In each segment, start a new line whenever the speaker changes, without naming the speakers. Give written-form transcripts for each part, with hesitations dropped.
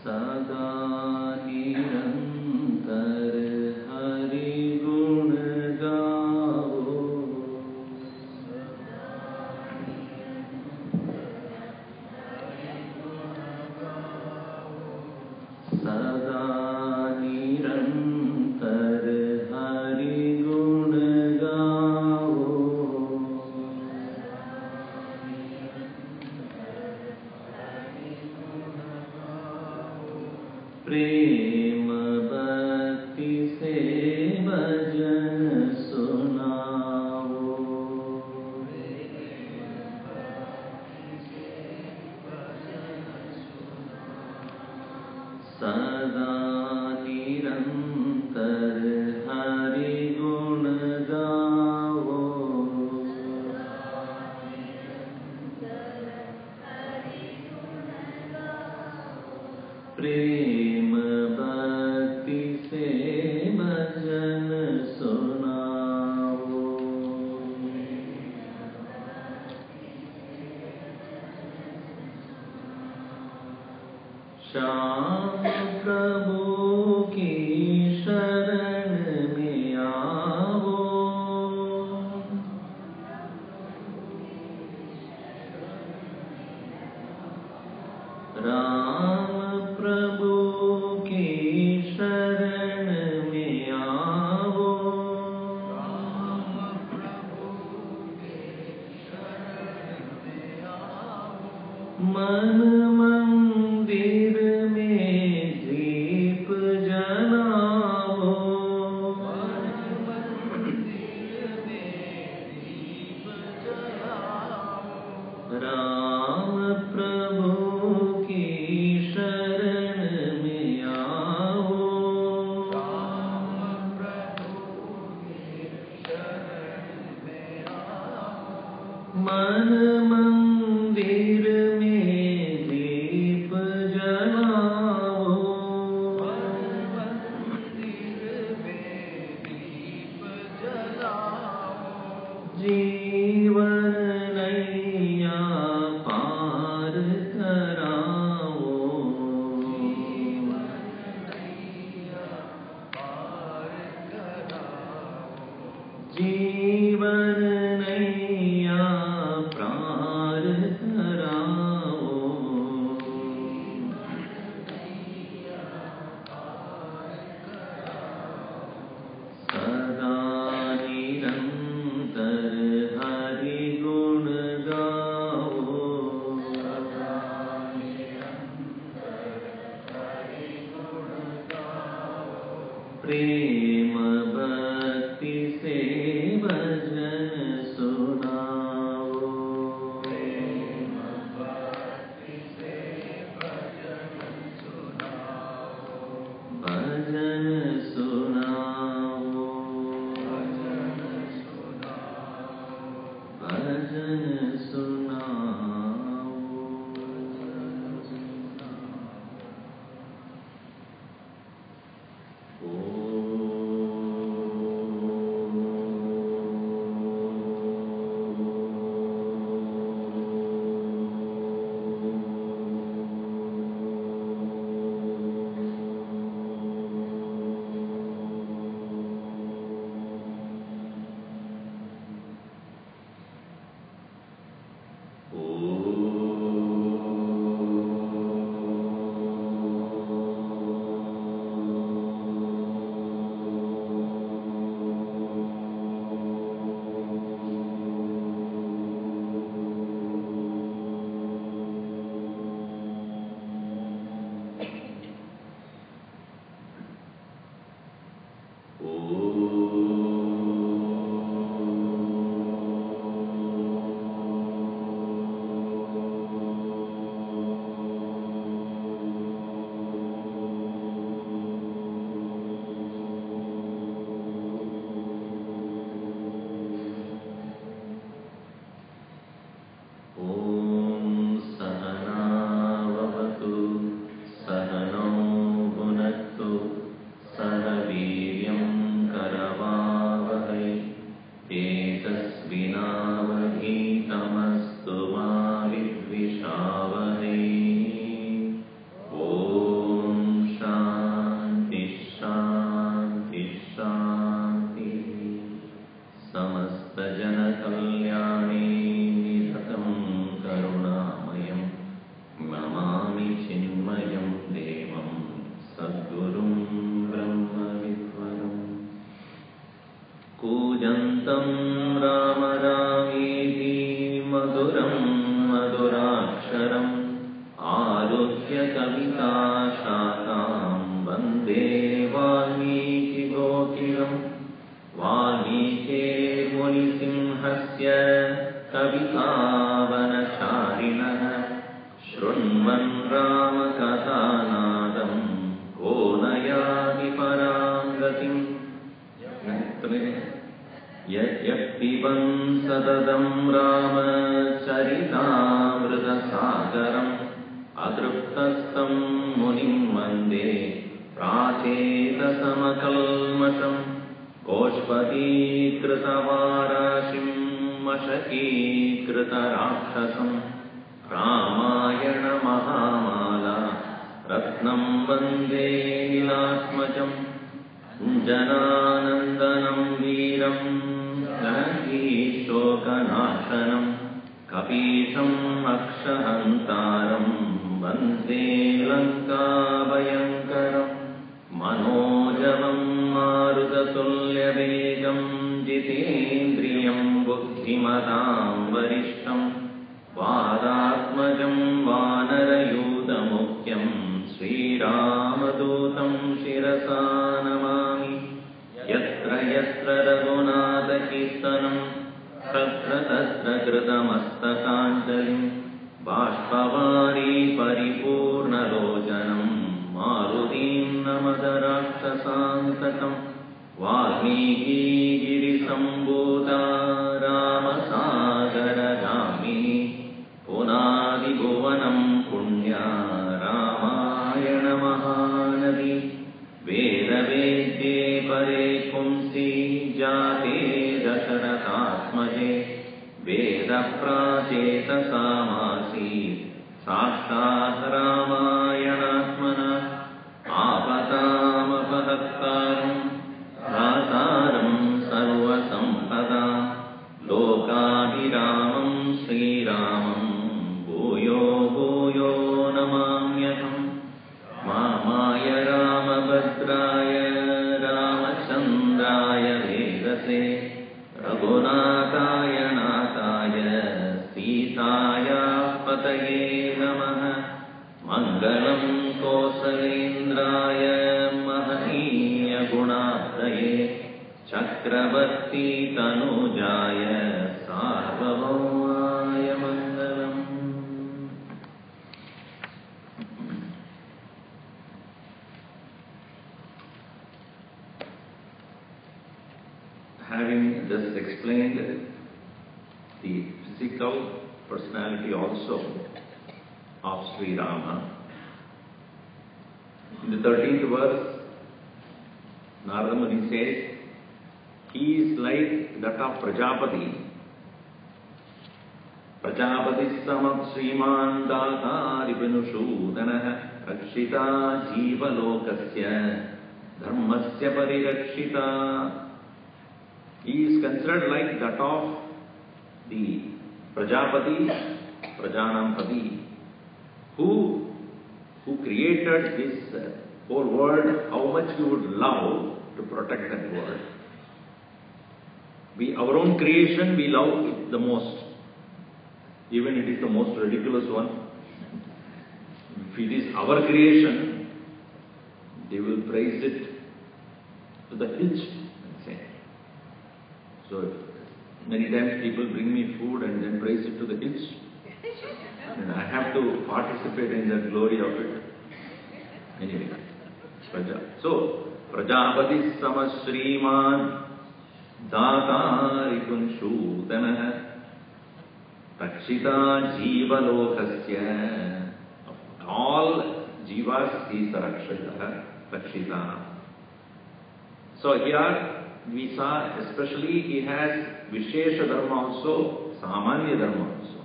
सदा निरंतर हरि गुण गाओ, सदा निरंतर हरि गुण गाओ, प्रेम भक्ति से भजन सुनाओ, सदा निरंतर हरि गुण गाओ, प्रेम भक्ति से भजन सुनाओ, श्याम प्रभु की शरण में आओ, राम प्रभु की शरण में आओ, मन मंदिर में दीप जलाओ, राम प्रभु की शरण में आओ, मन मंदिर में दीप जलाओ, जीवन नैया पार कराओ, जीवन नैया पार कराओ, सदा निरंतर हरि गुण गाओ, प्रेम भक्ति से भजन सुनाओ, भजन सुनाओ, भजन सुनाओ। ओम शृण्वन् रामकथानादं को न याति परां गतिम् यः पिबन् सततं रामचरितामृतसागरम् अतृप्तस्तं मुनिं वन्दे प्राचेतसमकल्मषम् गोष्पदीकृतवाराशिं मशकीकृतराक्षसम् रामायणमहामाला रत्नं वन्दे नीलात्मजम् जनानन्दनं वीरं जनकीशोकनाशनं कपीशम् अक्षहन्तारं वन्दे लङ्काभयङ्करम् मनोजवं मारुततुल्यवेगं जितेन्द्रियं बुद्धिमतां वरिष्ठं वादात्मजं वानरयूथमुख्यं श्रीरामदूतं शिरसा नमामि यत्र यत्र रघुनाथकीर्तनं तत्र तत्र कृतमस्तकाञ्जलिं बाष्पवारी परिपूर्णलोचनं मारुतिं नमत राक्षसान्तकम् वाल्मीकिगिरिसम्भूता रामसागरगामिनी पुनादिभुवनं पुण्या रामायणमहानदी वेदवेद्ये परे पुंसि जाते दशरथात्मजे वेदप्राचेतसामासीत् साक्षात् रामायणात्मना आपदामपहर्तारं दातारं सर्वसम्पदा लोकाभिरामं श्रीरामं भूयो भूयो नमाम्यहम् मामाय रामभद्राय रामचन्द्राय वेदसे रघुनाथाय नाथाय सीताया पतये नमः मङ्गलं कौसलेन्द्राय महनीय गुणात्रये चक्रवर्ती तनुजाय सार्वभौमाय मङ्गलम्। Having just explained the physical personality also of Sri Rama, in the 13th verse, Narada Muni says, he is like that of Prajapati. Prajapati samat Sriman Dataripinushudanah Rakshita Jiva Lokasya Dharmasya Parirakshita. He is considered like that of the Prajapati, Prajanampati, who created this whole world. How much we would love to protect that world. Our own creation, we love it the most. Even it is the most ridiculous one. If it is our creation, they will praise it to the hilt. So many times people bring me food and then praise it to the hilt. And I have to participate in the glory of it. Anyway, so Prajapati Samasriman Dataripinushudanah Rakshita Jiva Lokasya. Of all jivas, he is the Rakshita. So here we saw, especially he has Vishesha Dharma also, Samanya Dharma also.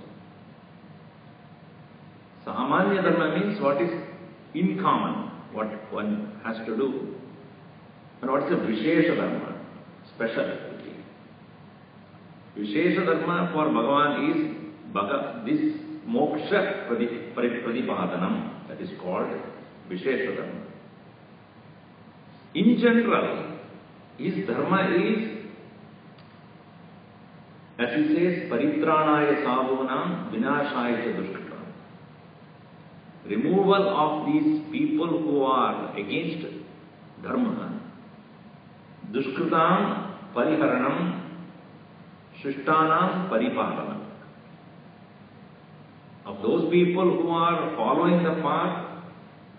Samanya Dharma means what is in common, what one has to do. And what is a Vishesha Dharma? Speciality. Vishesha Dharma for Bhagavan is this Moksha Pradipadanam, that is called Vishesha Dharma. In general, his dharma is, as he says, Paritranaya Savunam Vinashaya Dushkritam. Removal of these people who are against dharma. Dushkritam Pariharanam Shishtanam Paripadanam. of those people who are following the path,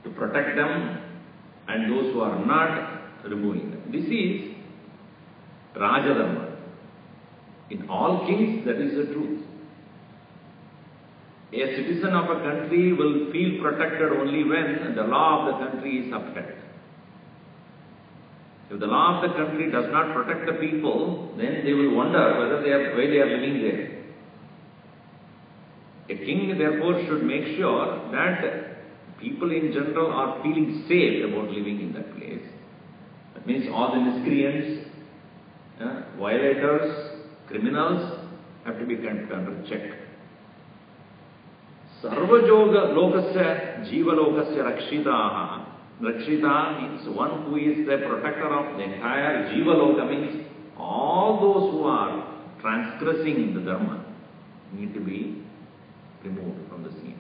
to protect them, and those who are not, removing them. This is Rajadharma. In all kings, that is the truth. A citizen of a country will feel protected only when the law of the country is upheld. If the law of the country does not protect the people, then they will wonder why they are living there. A king, therefore, should make sure that people in general are feeling safe about living in that place. That means all the miscreants, violators, criminals have to be kept under check. Sarvajoga lokasya jiva lokasya rakshitaha. Rakshita means one who is the protector of the entire jiva loka, means all those who are transgressing the dharma need to be removed from the scene.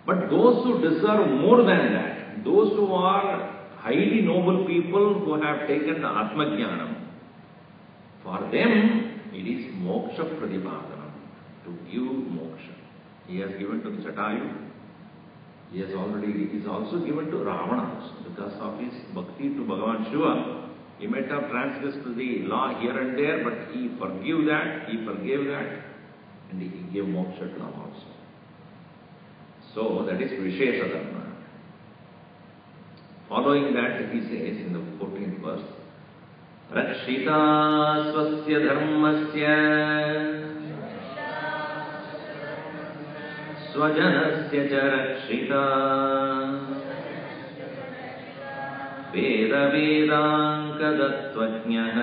But those who deserve more than that, those who are highly noble people who have taken the Atmajnanam, for them it is moksha pradipadanam, to give moksha. He has given to Jatayu, he is also given to Ravana, because of his bhakti to Bhagavan Shiva. He might have transgressed the law here and there, but he forgave that, and he gave moksha to them also. So that is Vishesha Dharma. Following that, he says in the 14th verse, Rakshita swasya dharmasya swajanasya cha rakshita veda vedanka dattvajnah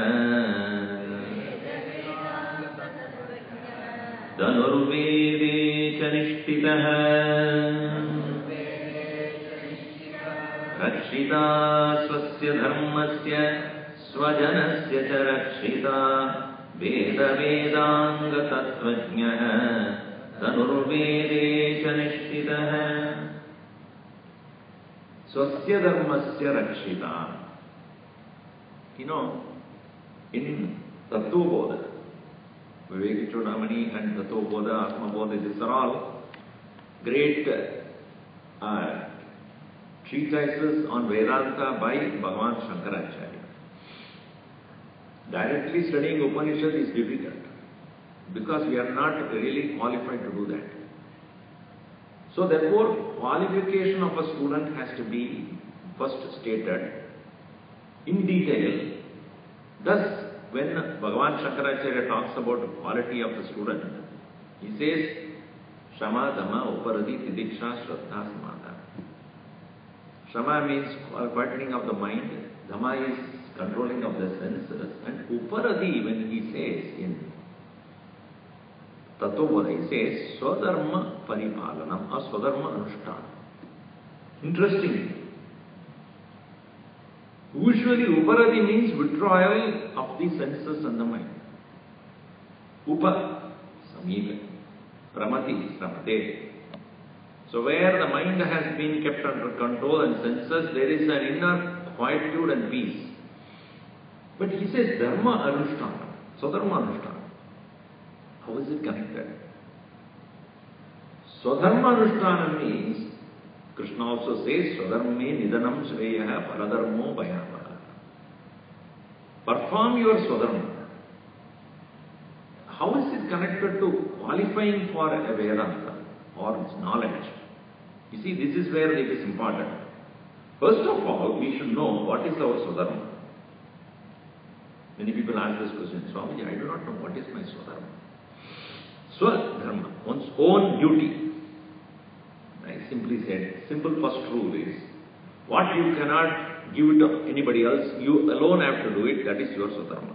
dhanurvede cha nishtitah Rakshita swasya dharmasya swajanasya cha rakshita veda vedanga tattvajnah dhanurvede cha nishtitah swasya dharmasya rakshita. You know, in Tattvabodha, Vivek Chudamani and Tattvabodha, Atma Bodha, these are all great treatises on Vedanta by Bhagavan Shankaracharya. Directly studying Upanishad is difficult because we are not really qualified to do that. So therefore, qualification of a student has to be first stated in detail. Thus, when Bhagavan Shankaracharya talks about the quality of the student, he says, Shama, Dhamma, Uparati, Tidiksha, Shraddha, Samadha. Shama means quietening of the mind, Dhamma is controlling of the senses, and Uparati, when he says in Tattvabodha, he says Swadharma Paripalanam or Swadharma Anushtana. Interesting. Usually Uparati means withdrawal of the senses and the mind. Upa, Samipa. Ramati, Ramate. So where the mind has been kept under control and senses, there is an inner quietude and peace. But he says Dharma Anushtana, Swadharma Anushtana. How is it connected? Swadharma Anushtana means, Krishna also says, Swadharme Nidanam Shreyaha Paradharmo Bhayavaka. Perform your Swadharma. How is it connected to qualifying for a Vedanta or its knowledge? You see, this is where it is important. First of all, we should know what is our Swadharma. Many people ask this question, Swamiji, I do not know what is my Swadharma. Swadharma, one's own duty. I simply said, simple first rule is, what you cannot give it to anybody else, you alone have to do it, that is your Swadharma.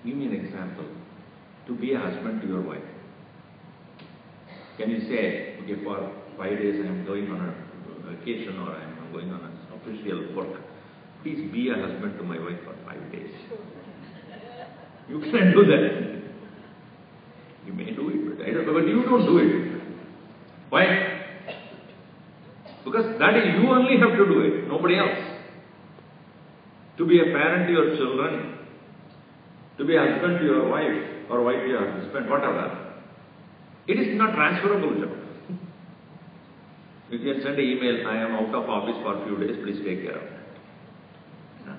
Give me an example. To be a husband to your wife. Can you say, okay, for 5 days I am going on a vacation or I am going on an official work. Please be a husband to my wife for 5 days. You can't do that. You may do it, but you don't do it. Why? Because that is, you only have to do it, nobody else. To be a parent to your children, to be a husband to your wife, or wife to your husband, whatever. It is not transferable job. You can send an email, I am out of office for a few days, please take care of that.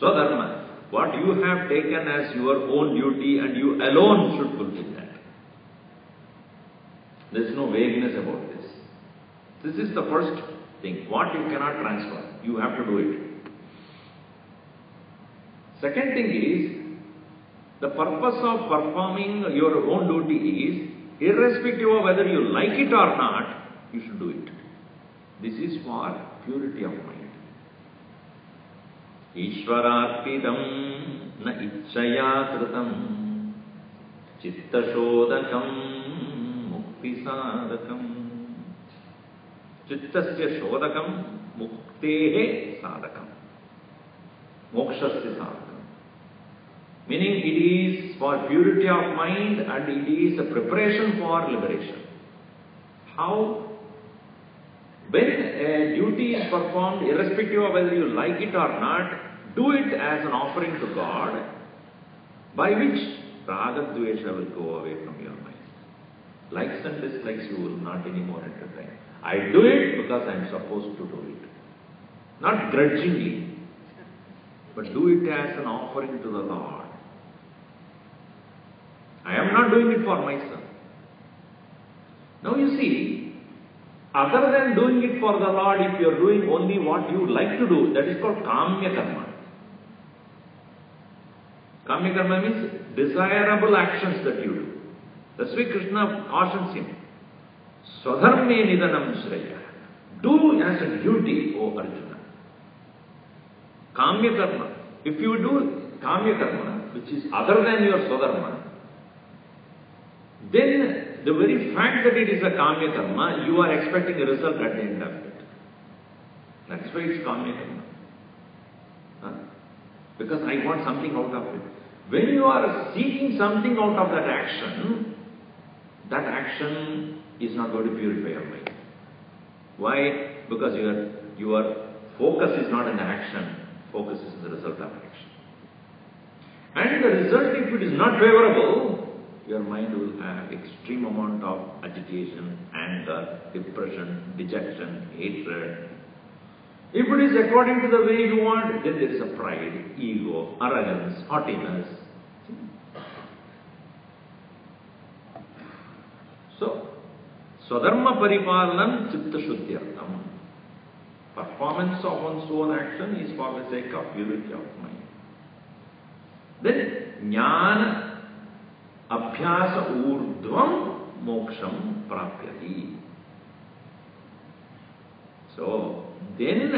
Swadharma, what you have taken as your own duty and you alone should fulfill that. There is no vagueness about this. This is the first thing. What you cannot transfer, you have to do it. Second thing is, the purpose of performing your own duty is, irrespective of whether you like it or not, you should do it. This is for purity of mind. Ishvararpidam na ichchaya kritam chitta shodakam mukti sadakam. Chittasya shodakam muktehe sadakam. Mokshasya sadakam. Meaning it is for purity of mind and it is a preparation for liberation. How? When a duty is performed, irrespective of whether you like it or not, do it as an offering to God, by which raga dvesha will go away from your mind. Likes and dislikes you will not anymore entertain. I do it because I am supposed to do it. Not grudgingly, but do it as an offering to the Lord. I am not doing it for myself. Now you see, other than doing it for the Lord, if you are doing only what you like to do, that is called kamya karma. Kamya karma means desirable actions that you do. That's why Krishna cautions him. Swadharme nidanam shreya. Do as a duty, O Arjuna. Kamya karma. If you do kamya karma, which is other than your swadharma, then the very fact that it is a kamya karma, you are expecting a result at the end of it. That's why it's kamya karma. Because I want something out of it. When you are seeking something out of that action is not going to purify your mind. Why? Because your focus is not in the action, focus is in the result of action. And the result, if it is not favorable, your mind will have extreme amount of agitation, anger, depression, dejection, hatred. If it is according to the way you want, then there is a pride, ego, arrogance, haughtiness. So, Swadharma Paripalanam Chitta Shuddhyartham. Performance of one's own action is for the sake of purity of mind. Then, Jnana Abhyasa urdhvam moksham prapyati. So, then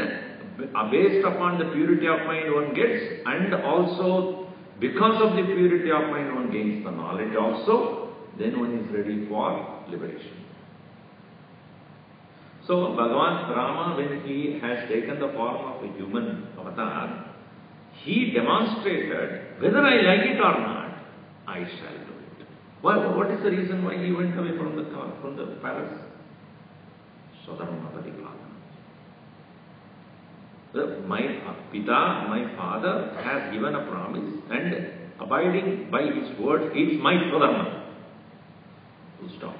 based upon the purity of mind one gets, and also because of the purity of mind one gains the knowledge also, then one is ready for liberation. So, Bhagavan Rama, when he has taken the form of a human avatar, he demonstrated whether I like it or not, I shall do. What is the reason why he went away from the palace? Swadharma Paripalanam. My Pita, my father, has given a promise, and abiding by his word is my Swadharma. Full stop.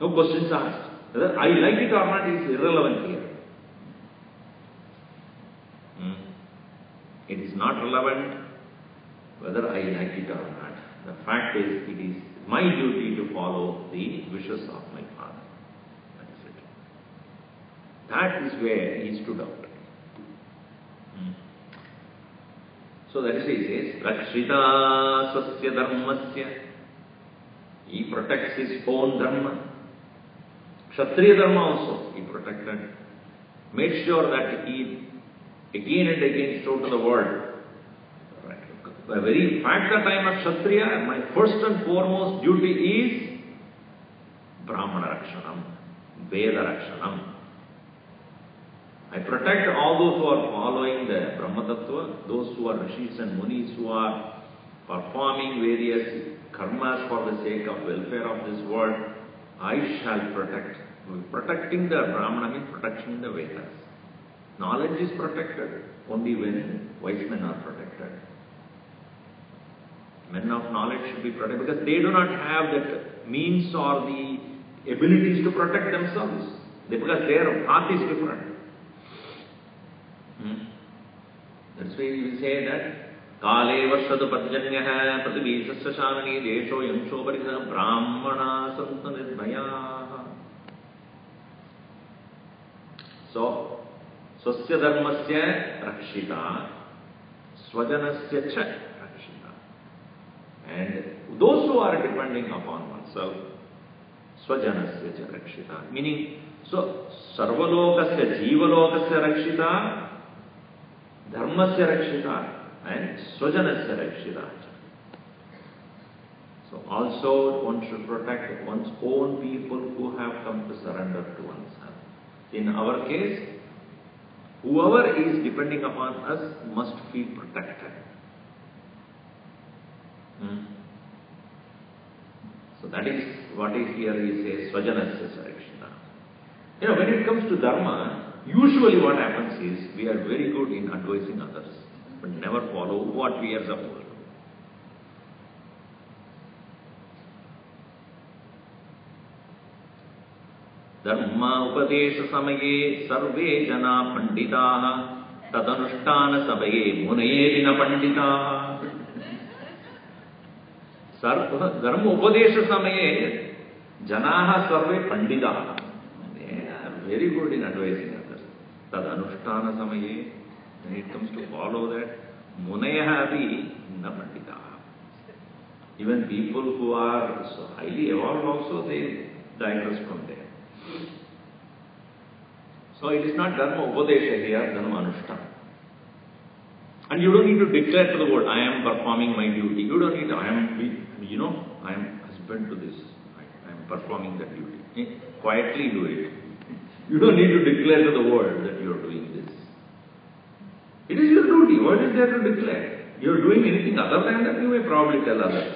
No questions asked. Whether I like it or not is irrelevant here. It is not relevant whether I like it or not. The fact is, it is my duty to follow the wishes of my father. That is it. That is where he stood out. So that is why he says, Rakshita Sasya Dharmasya. He protects his own dharma. Kshatriya dharma also he protected. Made sure that he again and again showed to the world, the very fact that I am a Kshatriya, my first and foremost duty is Brahmana Rakshanam, Veda Rakshanam. I protect all those who are following the Brahma Tattva, those who are Rishis and Munis who are performing various karmas for the sake of welfare of this world. I shall protect. Protecting the Brahmana means protection the Vedas. Knowledge is protected only when wise men are protected. Men of knowledge should be protected because they do not have that means or the abilities to protect themselves. Because their path is different. That's why we say that Kale Varshadu Padjanyaha Pratibhishasya Shamani Desho Yamsho Parisa Brahmana Santa Nirbhaya. So, Swasya Dharmasya Rakshita, Swajanasya Cha Rakshita. And those who are depending upon oneself, Swajanasya Cha Rakshita. Meaning, so, Sarvalokasya, Jivalokasya Rakshita, Dharmasya Rakshita and Swajanasya Rakshita. So also one should protect one's own people who have come to surrender to oneself. In our case, whoever is depending upon us must feel protected. So that is what is here he says, Swajanasya Rakshita. When it comes to Dharma, usually what happens is, we are very good in advising others, but never follow what we are supposed to. Dharma upadesha samaye sarve jana panditaha tadanushtana sabaye munaye vina panditaha. Dharma upadesha samaye janaha sarve panditaha. They are very good in advising others. Tad anushtana samaye, when it comes to follow that, munayaha api na panditaha. Even people who are so highly evolved also, they digress from there. So it is not dharma upadesha here, dharma anushtana. And you don't need to declare to the world, I am performing my duty. You don't need to, I am husband to this. I am performing that duty. Quietly do it. You don't need to declare to the world that you are doing this. It is your duty. What is there to declare? You are doing anything other than that, you may probably tell others.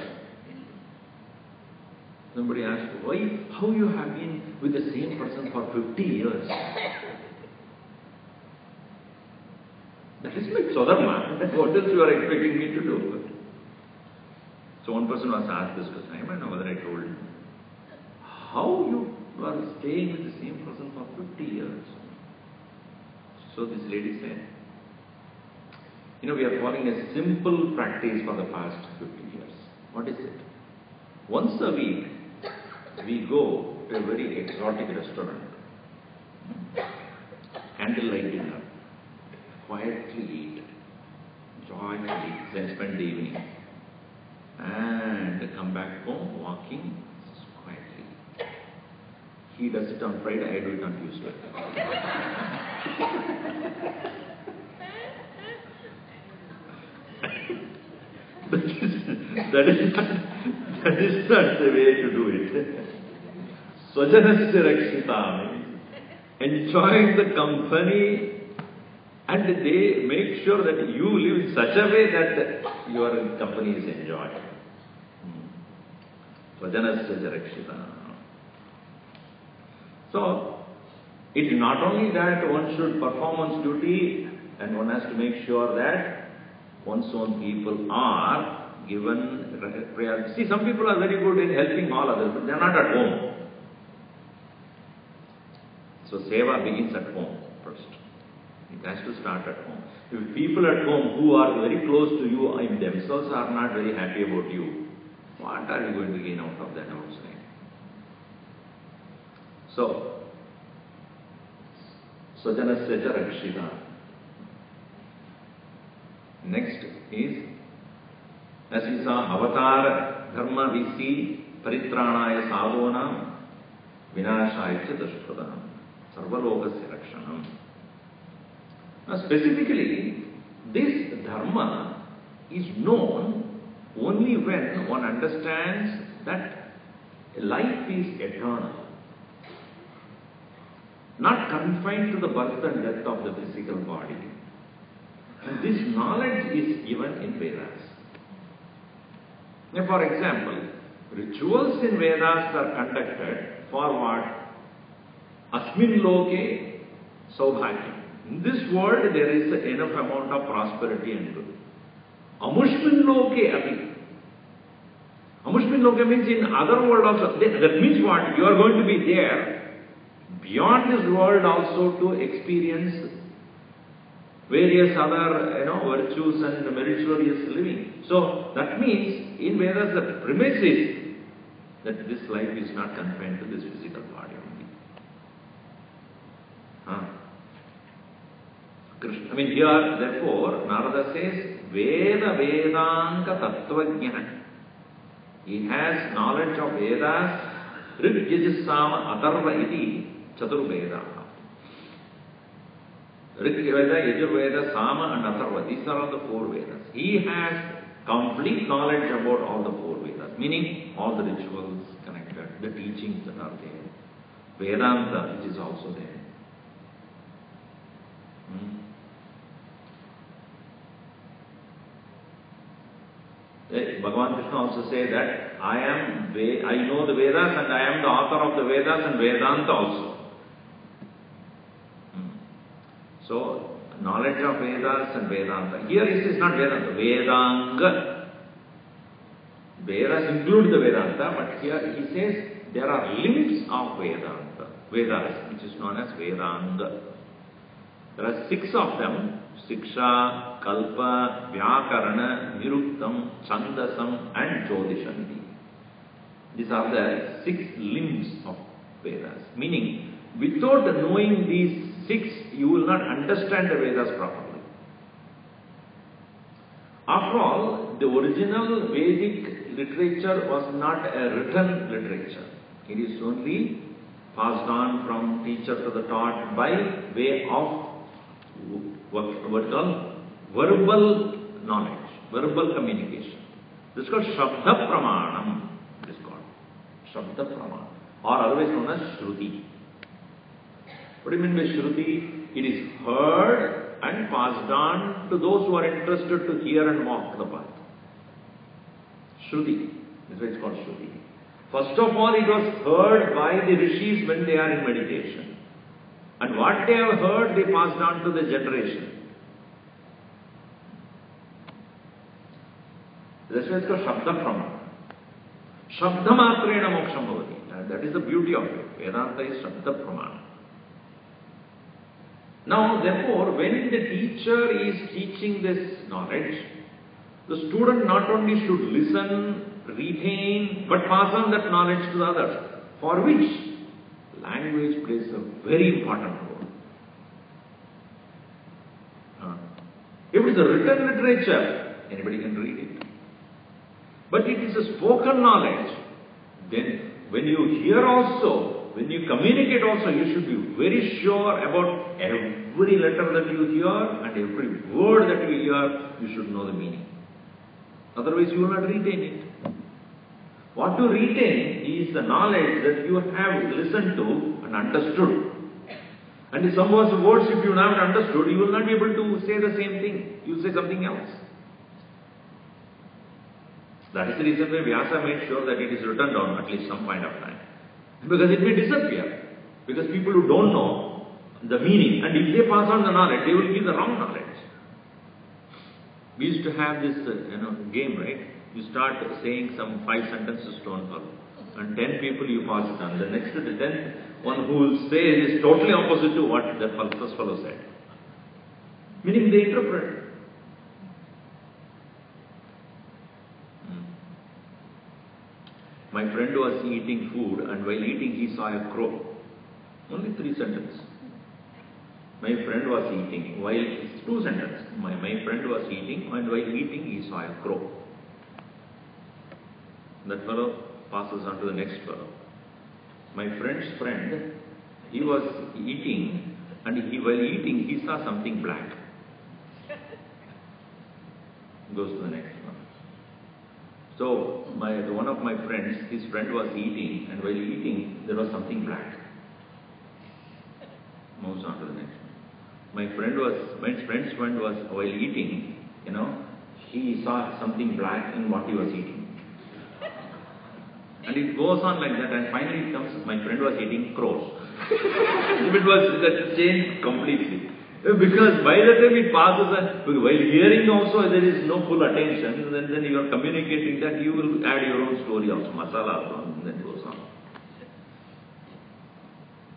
Somebody asked, how you have been with the same person for 50 years? That is my Swadharma. What else you are expecting me to do? So one person was asked this question, I don't know whether I told him, how you are staying with the same person for 50 years? So this lady said, we are following a simple practice for the past 50 years. What is it? Once a week, we go to a very exotic restaurant, candlelight dinner, quietly eat, joyfully, then spend the evening, and come back home walking quietly. He does it on Friday, I do it on Tuesday. that is not the way to do it. Swajanasya Rakshita means enjoying the company, and they make sure that you live in such a way that your company is enjoyed. Swajanasya Rakshita. So, it is not only that one should perform one's duty, and one has to make sure that one's own people are given priority. See, some people are very good in helping all others, but they are not at home. So, seva begins at home first. It has to start at home. If people at home who are very close to you in themselves are not very happy about you, what are you going to gain out of that outside? So, Swajanasya Cha Rakshita. Next is, as we saw, Avatar Dharma we see, Paritranaya Sadhonam, Vinashaya Cha Dushkritam, Sarvalokasya Rakshanam. Now specifically, this Dharma is known only when one understands that life is eternal, not confined to the birth and death of the physical body. And this knowledge is given in Vedas. Now, for example, rituals in Vedas are conducted for what? Asmin loke saubhagyam. In this world, there is enough amount of prosperity and good. Amushmin loke api. Amushmin Loka means in other world also. That means what? You are going to be there beyond this world also to experience various other, virtues and meritorious living. So that means in Vedas the premise is that this life is not confined to this physical body only. Krishna. Here, therefore, Narada says, Veda Vedanka Tattvajna. He has knowledge of Vedas, Rig Yajus-sama Atharva iti Chaturveda. Rig Veda, Yajurveda, Sama and Atharva. These are all the 4 Vedas. He has complete knowledge about all the 4 Vedas, meaning all the rituals connected, the teachings that are there. Vedanta, which is also there. Bhagavan Krishna also said that I know the Vedas and I am the author of the Vedas and Vedanta also. So, knowledge of Vedas and Vedanta. Here it is not Vedanta, Vedanga. Vedas include the Vedanta, but here he says there are limbs of Vedanta, Vedas, which is known as Vedanga. There are 6 of them. Siksha, Kalpa, Vyakarana, Niruktam, Chandasam and Jyotisham. These are the 6 limbs of Vedas. Meaning, without knowing these 6, you will not understand the Vedas properly. After all, the original Vedic literature was not a written literature. It is only passed on from teacher to the taught by way of what called verbal knowledge, verbal communication. This is called Shabda Pramanam. It is called Shabda Pramanam, or otherwise known as Shruti. What do you mean by Shruti? It is heard and passed on to those who are interested to hear and walk the path. Shruti. This is why it's called Shruti. First of all, it was heard by the rishis when they are in meditation. And what they have heard, they passed on to the generation. That's why it's called Shabda Pramana. Shabda Matrena Moksham Bhavati. That is the beauty of it. Vedanta is Shabda Pramana. Now, therefore, when the teacher is teaching this knowledge, the student not only should listen, retain, but pass on that knowledge to the others, for which language plays a very important role. If it is a written literature, anybody can read it. But it is a spoken knowledge, then when you hear also, when you communicate also, you should be very sure about every letter that you hear and every word that you hear, you should know the meaning. Otherwise you will not retain it. What you retain is the knowledge that you have listened to and understood. And if some words if you haven't understood, you will not be able to say the same thing. You will say something else. That is the reason why Vyasa made sure that it is written down at least some point of time. Because it may disappear. Because people who don't know the meaning, and if they pass on the knowledge, they will give the wrong knowledge. We used to have this game, right? You start saying some 5 sentences to one fellow, and 10 people you pass it on. The next to the 10th one who will say is totally opposite to what the first fellow said. Meaning they interpret. My friend was eating food, and while eating he saw a crow. Only 3 sentences. My friend was eating, while it's 2 sentences. My friend was eating, and while eating he saw a crow. That fellow passes on to the next fellow. My friend's friend, he was eating, and while eating he saw something black. Goes to the next one. So, one of my friends, his friend was eating, and while eating there was something black. Moves on to the next one. My friend's friend was, while eating, he saw something black in what he was eating. And it goes on like that, and finally it comes, my friend was eating crows. It was that changed completely. Because by the time it passes, while hearing also there is no full attention, then you are communicating that you will add your own story also, masala also, and then goes on.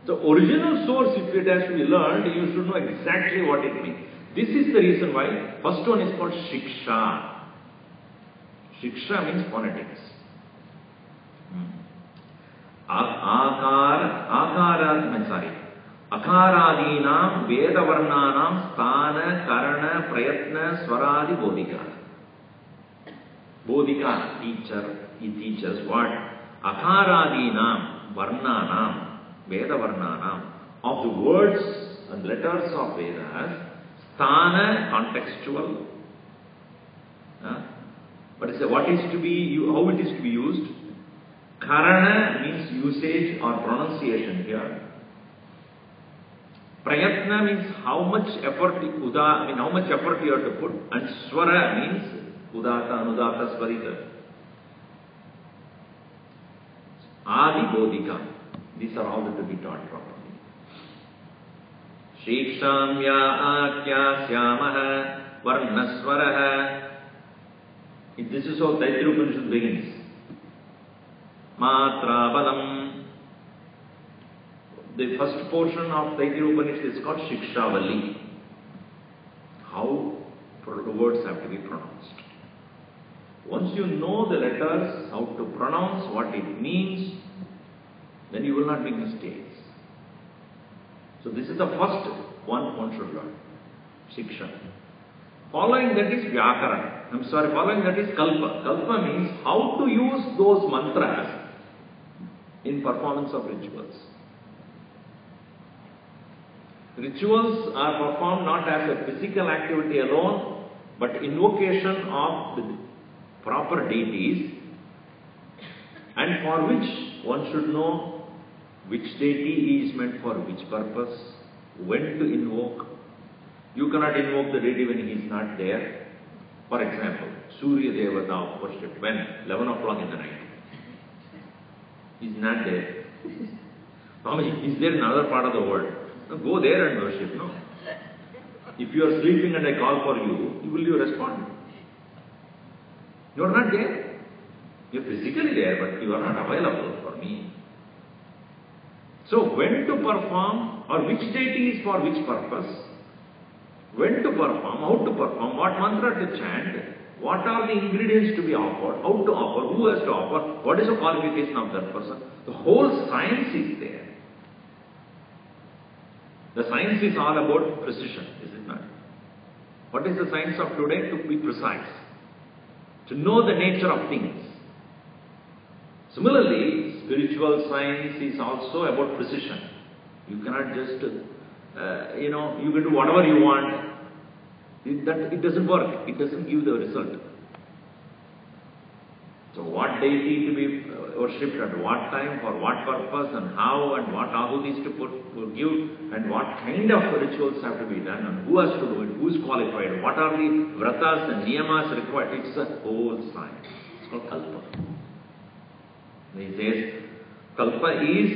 The original source, if it has to be learned, you should know exactly what it means. This is the reason why first one is called Shiksha. Shiksha means phonetics. Akaradinam Vedavarnanam Sthana Karana Prayatna Swaradi Bodhika. Bodhika, teacher, he teaches what? Akaradinam Varnanam Vedavarnanam, of the words and letters of Vedas. Sthana, contextual. But what is to be, how it is to be used? Karana means usage or pronunciation here. Prayatna means how much effort, how much effort you have to put. And Swara means Udata, Anudata, Swarita. Adi Bodhika. These are all to be taught properly. Shikshamya Akya Syamaha Varnaswaraha. This is how Taittiriya Upanishad begins. Matra Balam. The first portion of Taittiriya Upanishad is called Shikshavali. How the words have to be pronounced. Once you know the letters, how to pronounce, what it means, then you will not make mistakes. So this is the first one should learn. Shiksha. Following that is Vyakarana. Following that is Kalpa. Kalpa means how to use those mantras in performance of rituals. Rituals are performed not as a physical activity alone, but invocation of the proper deities, and for which one should know which deity is meant for which purpose, when to invoke. You cannot invoke the deity when he is not there. For example, Surya Devata worship when? 11 o'clock in the night. He is not there. Swami, is there in another part of the world? No, go there and worship, no? If you are sleeping and I call for you, will you respond? You are not there. You are physically there, but you are not available for me. So, when to perform, or which deity is for which purpose, when to perform, how to perform, what mantra to chant, what are the ingredients to be offered, how to offer, who has to offer, what is the qualification of that person. The whole science is there. The science is all about precision, is it not? What is the science of today? To be precise. To know the nature of things. Similarly, spiritual science is also about precision. You cannot just, you can do whatever you want. It doesn't work. It doesn't give the result. So what deity to be worshipped at what time, for what purpose, and how, and what ahutis to give, and what kind of rituals have to be done, and who has to do it, who is qualified, what are the vratas and niyamas required. It's a whole science. It's called Kalpa. He says, Kalpa is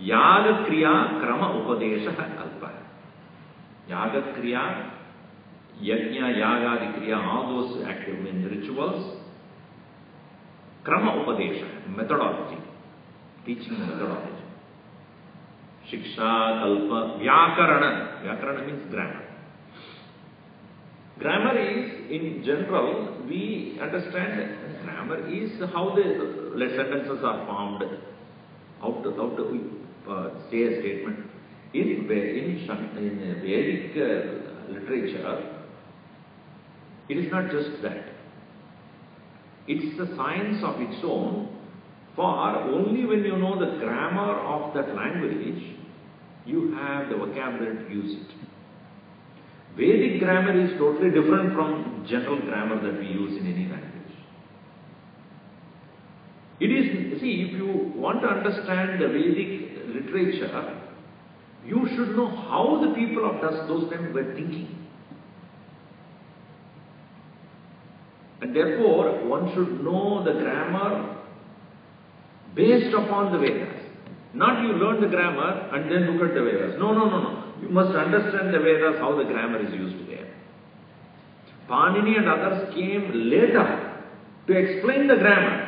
Yaga Kriya Krama Upadesha Kalpa. Yaga Kriya, Yajna, Yaga, Kriya, all those active rituals. Krama Upadesha, methodology, teaching methodology. Shiksha, Kalpa, Vyakarana. Vyakarana means grammar. Grammar is, in general, we understand that grammar is how the sentences are formed, how to say a statement. In Vedic literature, it is not just that. It's a science of its own, for only when you know the grammar of that language, you have the vocabulary to use it. Vedic grammar is totally different from general grammar that we use in any language. It is, see, if you want to understand the Vedic literature, you should know how the people of those times were thinking. And therefore, one should know the grammar based upon the Vedas. Not you learn the grammar and then look at the Vedas. No, no, no, no. You must understand the Vedas, how the grammar is used there. Panini and others came later to explain the grammar.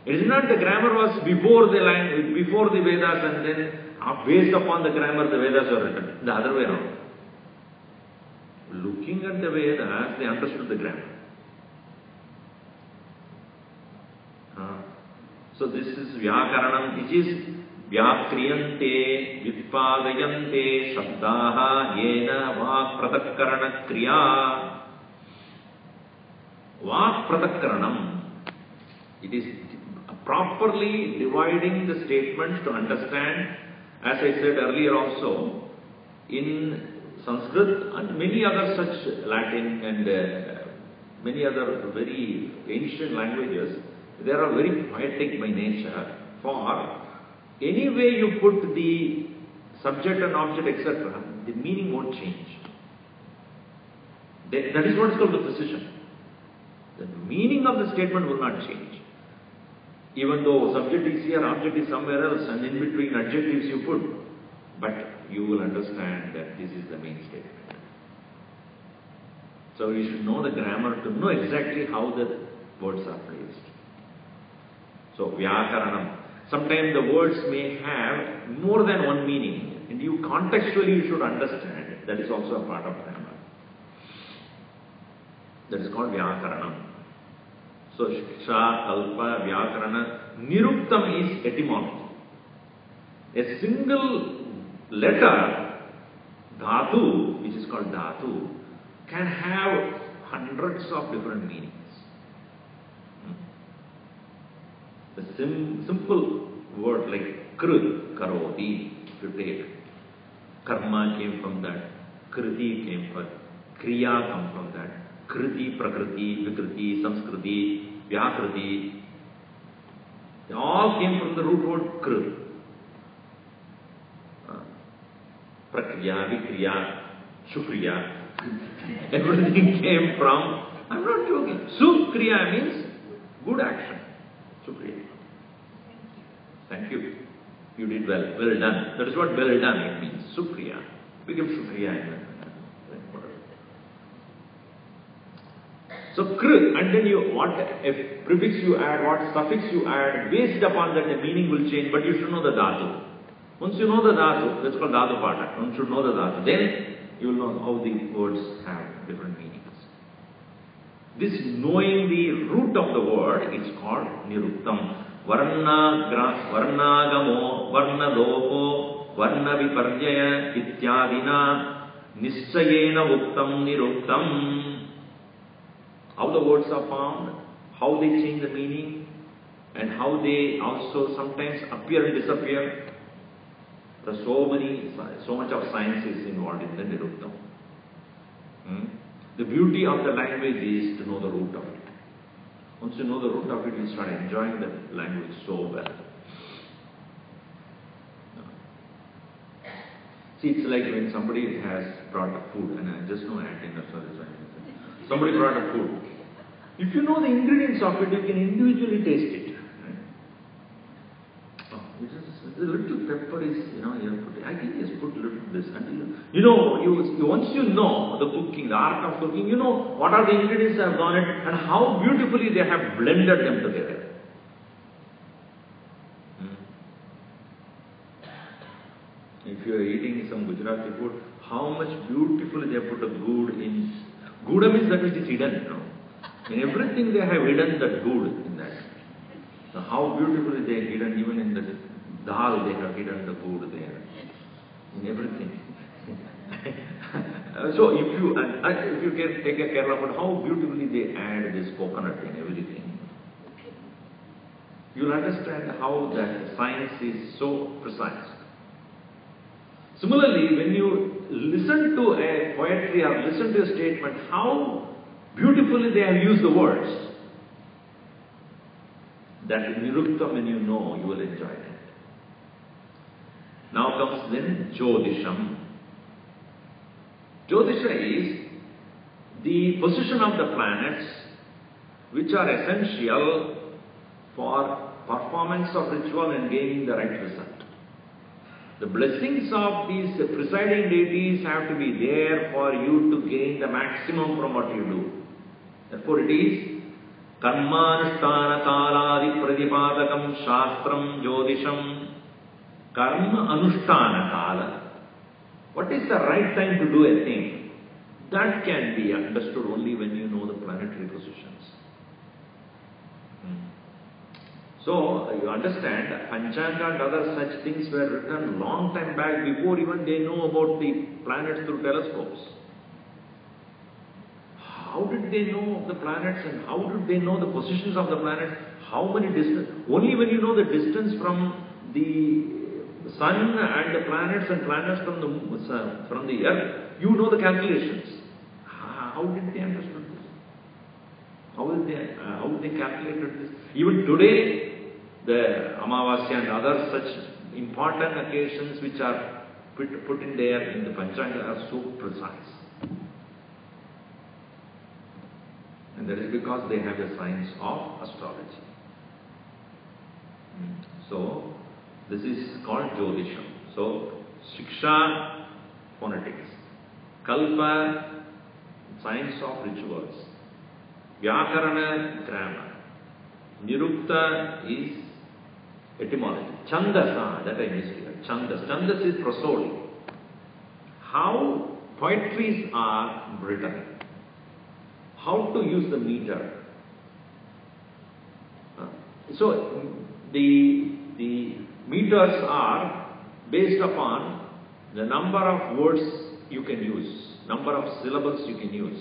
It is not the grammar was before the Vedas and then based upon the grammar the Vedas were written. The other way around. Looking at the Vedas, they understood the grammar. So this is Vyakaranam, which is Vyakriyante, Vitpadayante, Shabdaha, Yena, Vak Pratakkarana Kriya. Vak Pratakkaranam. It is properly dividing the statements to understand, as I said earlier also, in Sanskrit and many other such Latin and many other very ancient languages, they are very poetic by nature. For any way you put the subject and object, etc., the meaning won't change. That is what is called the precision. The meaning of the statement will not change. Even though subject is here, object is somewhere else, and in between adjectives you put, but you will understand that this is the main statement. So you should know the grammar to know exactly how the words are placed. So, Vyakaranam. Sometimes the words may have more than one meaning, and you contextually you should understand it. That is also a part of grammar. That is called Vyakaranam. So, Shiksha, Kalpa, Vyakarana. Niruktam is etymology. A single letter, Dhatu, which is called Dhatu, can have hundreds of different meanings. The simple word like Kru, Karoti, if you take, Karma came from that, Kriti came from, Kriya come from that, Kriti, Prakriti, Vikriti, Samskriti, Vyakriti, they all came from the root word Kru. Prakriya, Vikriya, Shukriya, everything came from, I'm not joking, Sukriya means good action. Shukriya. Thank you. You did well. Well done. That is what well done it means. Shukriya. Become Shukriya. So Kr, and then what if prefix you add, what suffix you add, based upon that the meaning will change, but you should know the Dhatu. Once you know the Dhatu, that's called Dhatu Pata. One should know the Dhatu. Then you will know how the words have different meanings. This knowing the root of the word is called Niruktam. Varna, Varnagamo, Varnadopo, Varna Viparjaya, Ityadina, Nischayena Uktam Niruktam. How the words are formed, how they change the meaning, and how they also sometimes appear and disappear. There are so much of science is involved in the Niruktam. The beauty of the language is to know the root of it. Once you know the root of it, you start enjoying the language so well. See, it's like when somebody has brought a food, and I just know acting, that's what it's somebody brought a food. If you know the ingredients of it, you can individually taste it. The little pepper is, you have put, I can just put little this until, once you know the cooking, the art of cooking, you know what are the ingredients that have gone in and how beautifully they have blended them together. If you are eating some Gujarati food, how much beautifully they have put a good in. Gouda means that which is hidden, In everything they have hidden that good in that. So how beautifully they are hidden, even in the dal, they have hidden the food there. In everything. So if you can take a Kerala food, how beautifully they add this coconut in everything. You'll understand how that science is so precise. Similarly, when you listen to a poetry or listen to a statement, how beautifully they have used the words. That Niruktam, when you know, you will enjoy that. Now comes then Jyotisham. Jyotisha is the position of the planets which are essential for performing performance of ritual and gaining the right result. The blessings of these presiding deities have to be there for you to gain the maximum from what you do. Therefore it is Karmanushtana Kaladi Pradipadakam Shastram Jyotisham Karma Anushtana Kala. What is the right time to do a thing? That can be understood only when you know the planetary positions. So, you understand, Panchanga and other such things were written long time back before even they know about the planets through telescopes. How did they know of the planets and how did they know the positions of the planets? How many distance? Only when you know the distance from the sun and the planets from the earth, you know the calculations. How did they understand this? How did they calculate this? Even today, the Amavasya and other such important occasions which are put in there in the Panchanga are so precise. And that is because they have the science of astrology. So, this is called Jyotisham. So, Shiksha, phonetics. Kalpa, science of rituals. Vyakarana, grammar. Nirukta is etymology. Chandasa, that I missed here. Chandas. Chandas is prosody. How poetries are written. How to use the meter. So, the meters are based upon the number of words you can use, number of syllables you can use.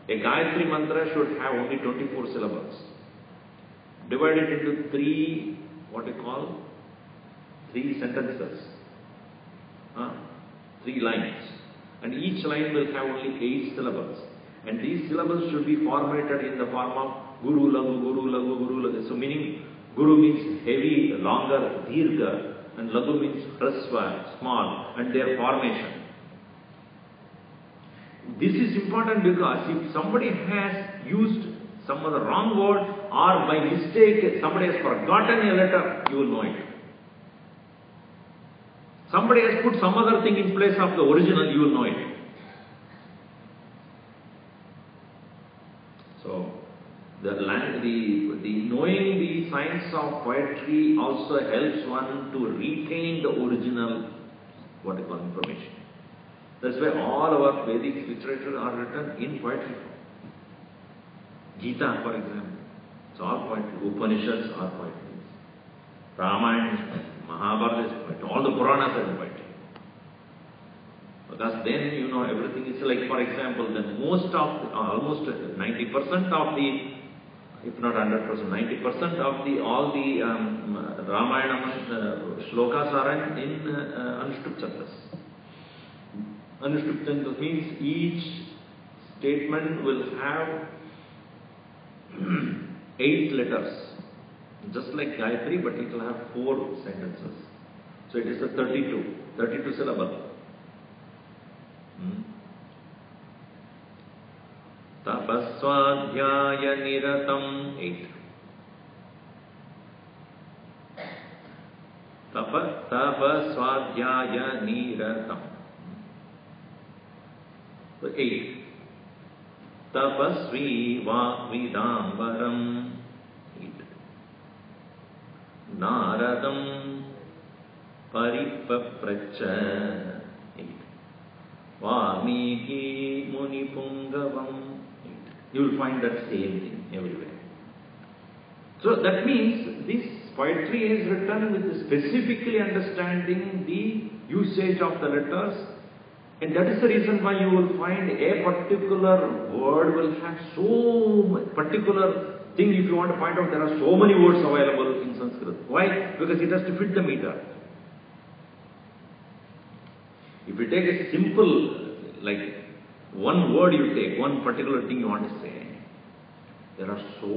A Gayatri mantra should have only 24 syllables. Divided into three sentences. 3 lines. And each line will have only 8 syllables. And these syllables should be formatted in the form of Guru, Lagu, Guru, Lagu, Guru, Lagu. So meaning, Guru means heavy, longer, Dirgha, and Lagu means Hrasva, small, and their formation. This is important because if somebody has used some of the wrong word or by mistake somebody has forgotten a letter, you will know it. Somebody has put some other thing in place of the original, you will know it. So, the knowing the science of poetry also helps one to retain the original information. That's why all our Vedic literature are written in poetry form. Gita, for example, it's all poetry. Upanishads are poetry. Ramayana is poetry. Mahabharata is poetry. All the Puranas are poetry. Because then, everything is like, for example, almost 90% of the, if not 100%, 90% of all the Ramayana shlokas are in Anushtup Chandas. Anushtup Chandas means each statement will have 8 letters. Just like Gayatri, but it will have 4 sentences. So it is a 32 syllable. Tapaswadhyaya niratam 8. Tapaswadhyaya niratam. So 8. Tapasvi Vakvidambaram 8. Naradam Paripapracha 8. Valmiki Munipungavam 8. You will find that same thing everywhere. So that means this poetry is written with specifically understanding the usage of the letters. And that is the reason why you will find a particular word will have so particular thing. If you want to find out, there are so many words available in Sanskrit. Why? Because it has to fit the meter. If you take a simple, like one word you take, one particular thing you want to say, there are so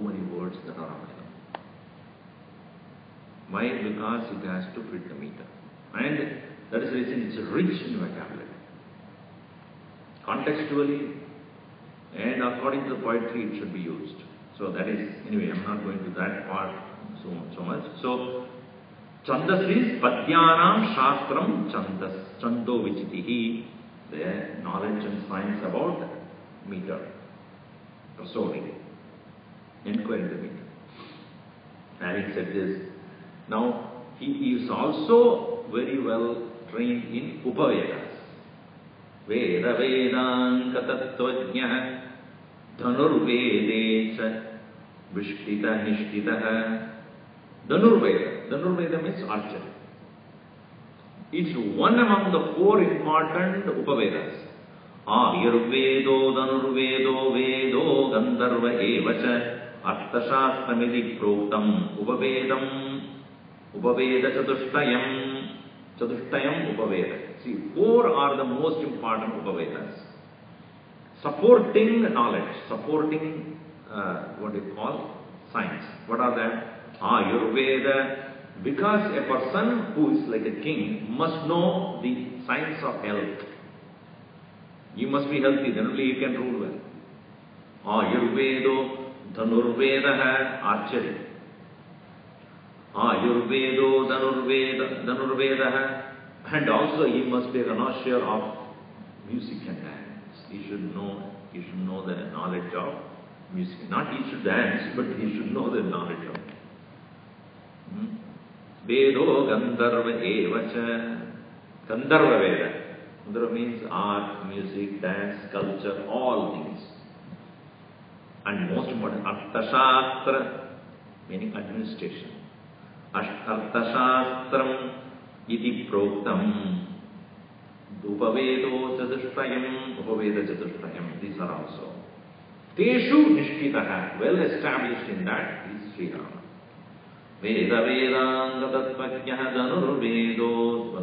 many words that are available. Why? Because it has to fit the meter. And that is the reason it's rich in vocabulary. Contextually and according to the poetry it should be used. So that is, anyway, I'm not going to that part so much. So, Chandas is Padyanam Shastram Chandas, Chando Vichitihi, the knowledge and science about meter, prosody, inquiry the meter. Having said this, now he is also very well trained in Upavedas. Veda Vedanga Tattvajna Dhanurvede cha Vishtita Nishtita. Dhanurveda means archery. It's one among the four important Upavedas. Ayurvedo Dhanurvedo Vedo Gandharva Evacha Arthashastramidi Proktam Upaveda Chatushtayam Upaveda. See, four are the most important Upavedas. Supporting knowledge, supporting what you call science. What are that? Ayurveda. Because a person who is like a king must know the science of health. You must be healthy, then only you can rule well. Ayurvedo Dhanurveda, archery. Ayurvedo Dhanurveda. And also he must be a connoisseur of music and dance. He should know the knowledge of music. Not he should dance, but he should know the knowledge of it. Vedo Gandharva Evacha. Gandharva Veda. Gandharva means art, music, dance, culture, all things. And most important, Arthashastra, meaning administration. Arthashastram iti proktam. Upavedo Chatushtayam. These are also. Teshu Nishtitaha, well established in that is Sri Rama. Veda Vedanga Tattvajna Dhanurvedo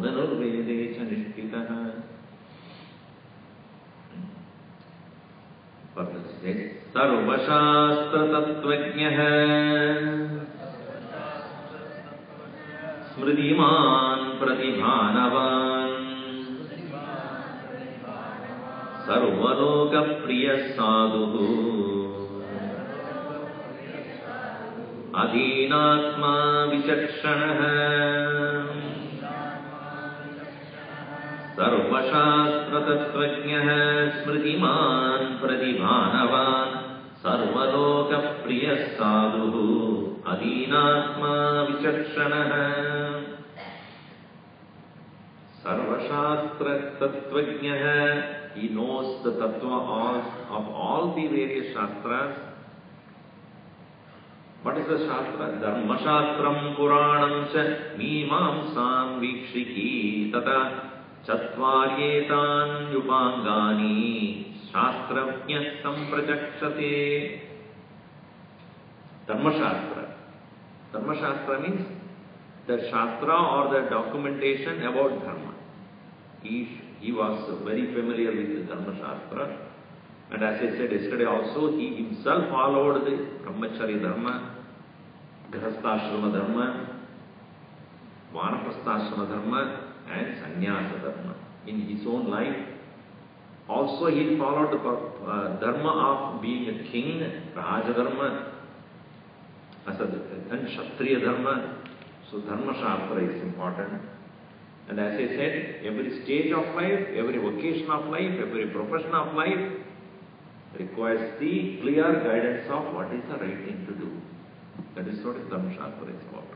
Dhanurvede cha Nishtitaha. Further says, Sarvashastra Tattvajna Smritiman Pratibhanavan Sarvaloka Priya Sadhu Adhinatma Vichakshanaha Sarvashastra Tattvajna Smritiman Pratibhanavan Sarvaloka Priya Sadhu Adhinatma Vichakshanaha. Sarvashastra Tattvajna, he knows the tattva of all the various shastras. What is the shastra? Dharma Shastram Puranam cha Mimamsam Vikshiki Tata Chatvaryetan Yupangani Shastravnya Samprajakshate. Dharma Shastra. Dharma Shastra means the Shastra or the documentation about Dharma. He was very familiar with the Dharma Shastra. And as I said yesterday also, he himself followed the Brahmacharya Dharma, Grihastha Dharma, Vanaprastha Dharma and Sannyasa Dharma in his own life. Also he followed the Dharma of being a king, Raja Dharma, and Kshatriya Dharma. So Dharma Shastra is important. And as I said, every stage of life, every vocation of life, every profession of life requires the clear guidance of what is the right thing to do. That is what Dharma Shastra is about.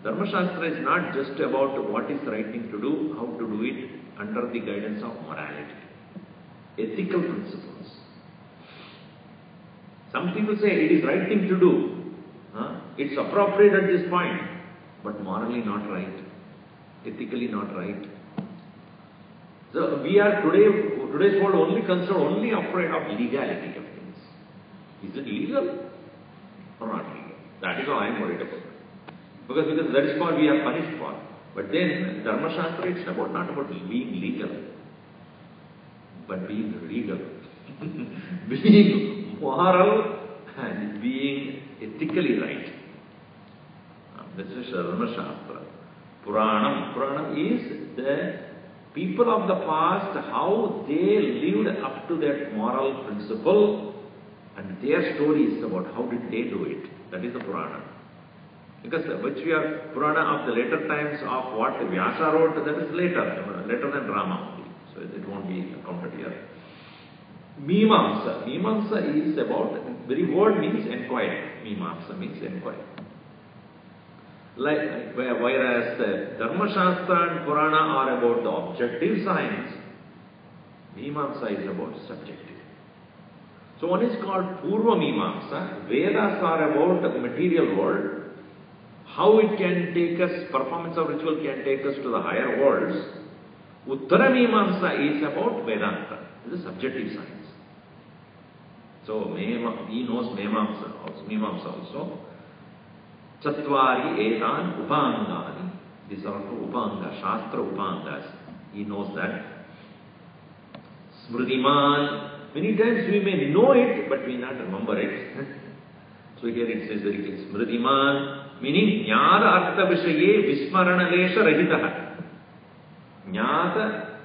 Dharma Shastra is not just about what is the right thing to do, how to do it under the guidance of morality, ethical principles. Some people say it is right thing to do. It's appropriate at this point, but morally not right, ethically not right. So we are today's world only concerned, only afraid of legality of things. Is it legal or not legal? That is all I am worried about. Because that is what we are punished for. But then Dharma Shastra is not about being legal, but being legal. Being moral and being ethically right. This is Dharma Shastra. Puranam. Puranam is the people of the past, how they lived up to that moral principle and their stories about how did they do it. That is the Purana. Because which we are Purana of the later times of what Vyasa wrote, that is later than Rama only. So it won't be counted here. Mimamsa. Mimamsa is about, very word means inquiry. Mimamsa means inquiry. Like, whereas the Dharma Shastra and Purana are about the objective science, Mimamsa is about subjective. So one is called Purva Mimamsa. Vedas are about the material world. How it can take us, performance of ritual can take us to the higher worlds. Uttara Mimamsa is about Vedanta. It is a subjective science. So he knows Mimamsa also. Chatvari etan upangani. These are all upanga, Shastra upangas. He knows that. Smritiman. Many times we may know it, but we not remember it. So here it says very clearly, Smritiman, meaning Jnana Artha Vishaye Vismarana Lesha Rahitaha. Jnana,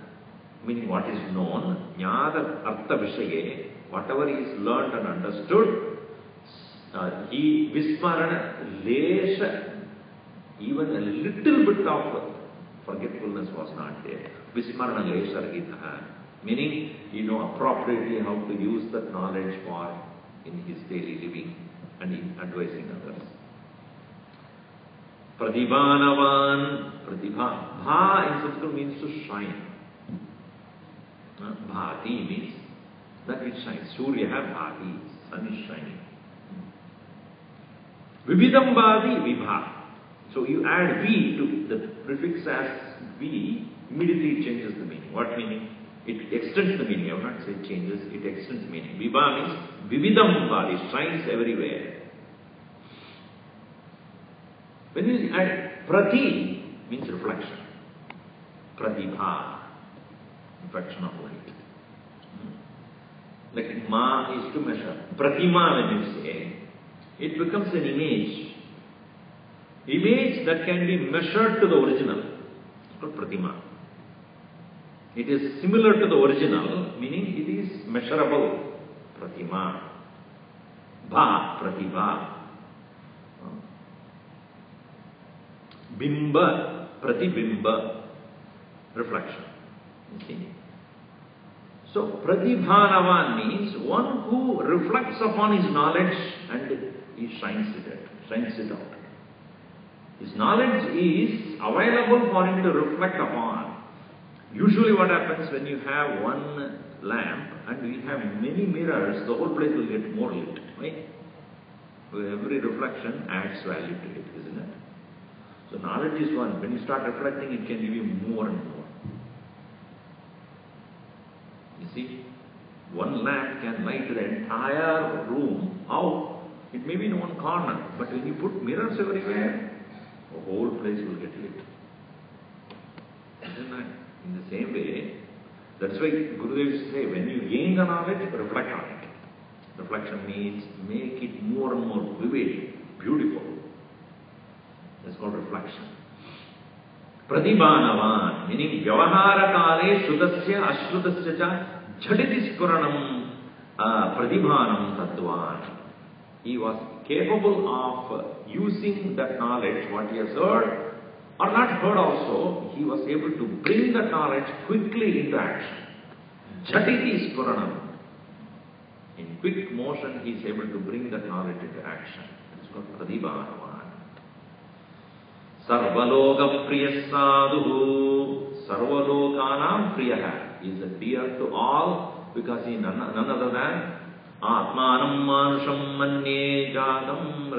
meaning what is known, Jnana Artha Vishaye, whatever is learned and understood, he Vismarana Lesha, even a little bit of forgetfulness was not there. Vismarana Lesha Rahitaha. Meaning, appropriately how to use that knowledge for in his daily living and in advising others. Pradibhanavan, Pradibha. Bha in Sanskrit means to shine. Bhati means that it shines. Surya bhati, sun is shining. Vividam bhati, vibha. So you add V to the prefix as V, immediately it changes the meaning. What meaning? It extends the meaning. I will not say changes, it extends the meaning. Vibha means vividam bhati, shines everywhere. When you add prati, means reflection. Pratibha, reflection of light. Like ma is to measure. Pratima, when you say, it becomes an image. Image that can be measured to the original. It's called pratima. It is similar to the original, meaning it is measurable. Pratima. Bha, pratibha. Bimba, pratibimba. Reflection. You see? So, pratibhanavan means one who reflects upon his knowledge and he shines it out. His knowledge is available for him to reflect upon. Usually what happens when you have one lamp and we have many mirrors, the whole place will get more lit, right? So every reflection adds value to it, isn't it? So knowledge is one. When you start reflecting, it can give you more and more. You see, one lamp can light the entire room. How? It may be in one corner, but when you put mirrors everywhere, the whole place will get lit. Isn't it? In the same way, that's why Gurudev say, when you gain the knowledge, reflect on it. Reflection means make it more and more vivid, beautiful. That's called reflection. Pratibhanavan, meaning Vyavahara Kale Shuddhasya Ashrutasya cha Jhatiti Spuranam Pratibhanam Tattvan. He was capable of using that knowledge, what he has heard or not heard also, he was able to bring that knowledge quickly into action. Jhatiti Spuranam. In quick motion, he is able to bring that knowledge into action. It's called Pratibhanavan. Sarvaloka Priya Sadhu. Sarvalokanam Priyaha. He is dear to all because he is none other than Atmanam Manusham Manye Jatam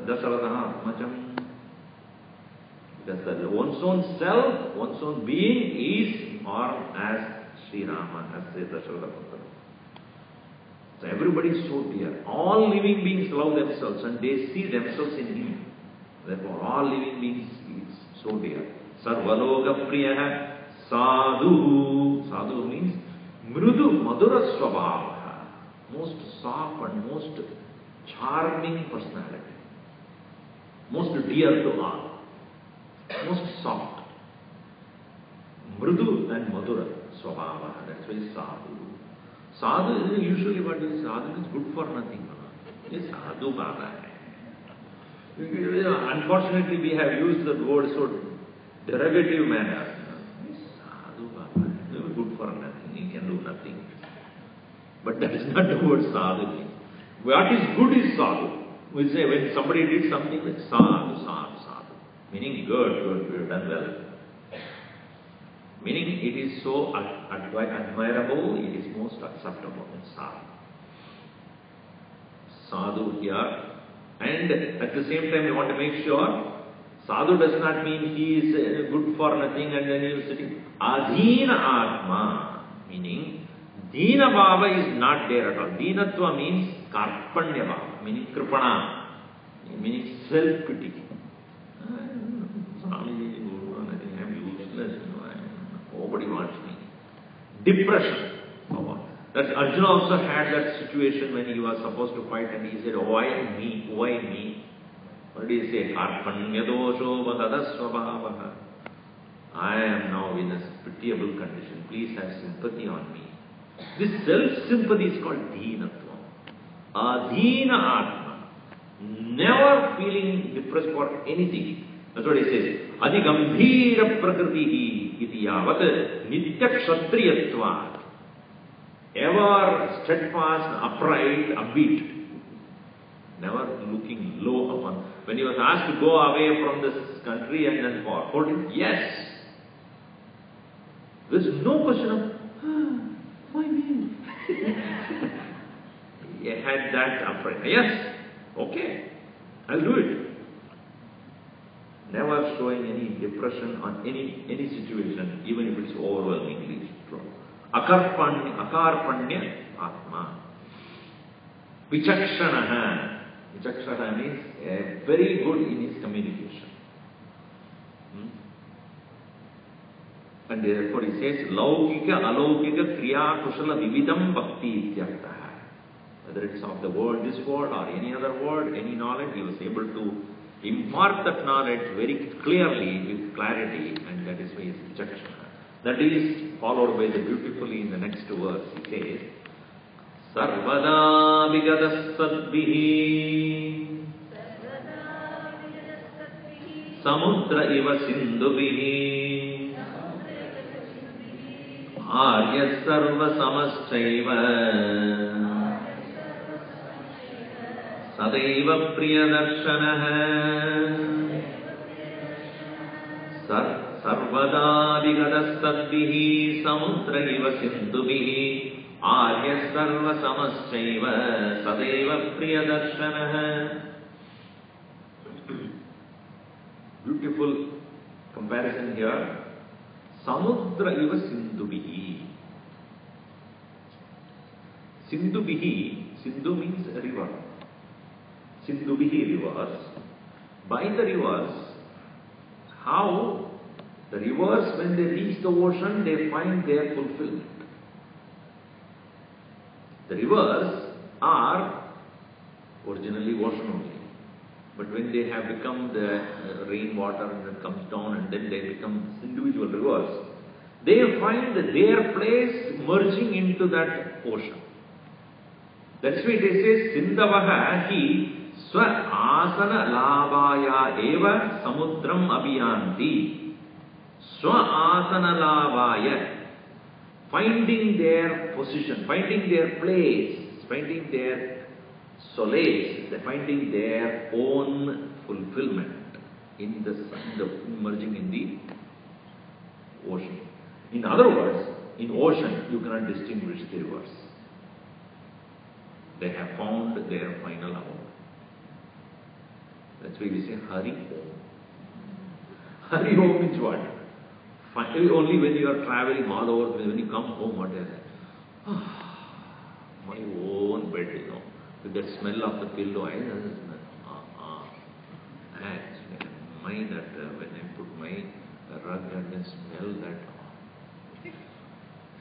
Dasarata Atmacham. Because one's own self, one's own being is formed as Sri Rama, as says Dasarata Putra. So everybody is so dear. All living beings love themselves and they see themselves in him. Therefore, all living beings is so dear. Sarvaloka Priyaha Sadhu. Sadhu means Mrudu Madhura Swabhava. Most soft and most charming personality. Most dear to all. Most soft. Mrudu and Madhura Swabhava. That's why Sadhu. Sadhu is usually what is Sadhu is good for nothing. It's Sadhu Baba. Unfortunately, we have used the word so derogative manner. Sadhu Baba, you are good for nothing, he can do nothing. But that is not the word sadhu. What is good is sadhu. We say when somebody did something like sadhu, sadhu, sadhu, meaning good, we have done well. Meaning it is so admirable, it is most acceptable. Sadhu. Sadhu here. And at the same time, we want to make sure sadhu does not mean he is good for nothing and then he is sitting. Adhina Atma, meaning Dina Bhava is not there at all. Dinatva means Karpanya Bhava, meaning Kripana, meaning self-pity. Swami, I am useless, nobody wants me. Depression. That Arjuna also had that situation when he was supposed to fight and he said, why me? Why me? What did he say? Karpanya dosho bhadasvabhavaha. I am now in a pitiable condition. Please have sympathy on me. This self-sympathy is called Dhinatva. Adhina Atma. Never feeling depressed for anything. That's what he says. Adhigambhira prakritihi iti yavat nitya kshatriyatva. Ever steadfast, upright, upbeat. Never looking low upon. When he was asked to go away from this country and then for him, yes. There is no question of, why me? He had that upright. Yes, okay, I'll do it. Never showing any depression on any situation, even if it's overwhelmingly strong. Akarpanya Atma. Vichakshanaha. Vichakshana means very good in his communication. And therefore he says, Laukika, Alaukika, Kriya, Kushala, Vividam, Bhakti, Ityartaha. Whether it's of the word, this word, or any other word, any knowledge, he was able to impart that knowledge very clearly, with clarity, and that is why it's Vichakshana. That is followed by the beautifully in the next verse. He says, Sarvada Vigadas Sadbihi Samudra Iva Sindhubihi Arya Sarva Samaschaiva Sadaiva Priyadarshanaha Sarvada Vigadasadbihi Samudra Iva Sindhubihi Arya Sarva Samaschaiva Sadaiva Priyadarshanaha. Beautiful comparison here. Samudra Iva Sindhubihi. Sindhubihi, Sindhu means a river. Sindhubihi rivers. By the rivers, how the rivers, when they reach the ocean, they find their fulfillment. The rivers are originally ocean only. But when they have become the rainwater and it comes down and then they become individual rivers, they find their place merging into that ocean. That's why they say, Sindhavaha hi swa asana labaya eva samudram abhiyanti. Swa asana labaya. Finding their position, finding their place, finding their solace, finding their own fulfillment in the merging in the ocean. In other words, in ocean you cannot distinguish the rivers. They have found their final home. That's why we say Hari Om. Hari Om means what? Only when you are traveling all over, when you come home, what is it? My own bed, with that smell of the pillow, that's mine that when I put my rug and then smell that,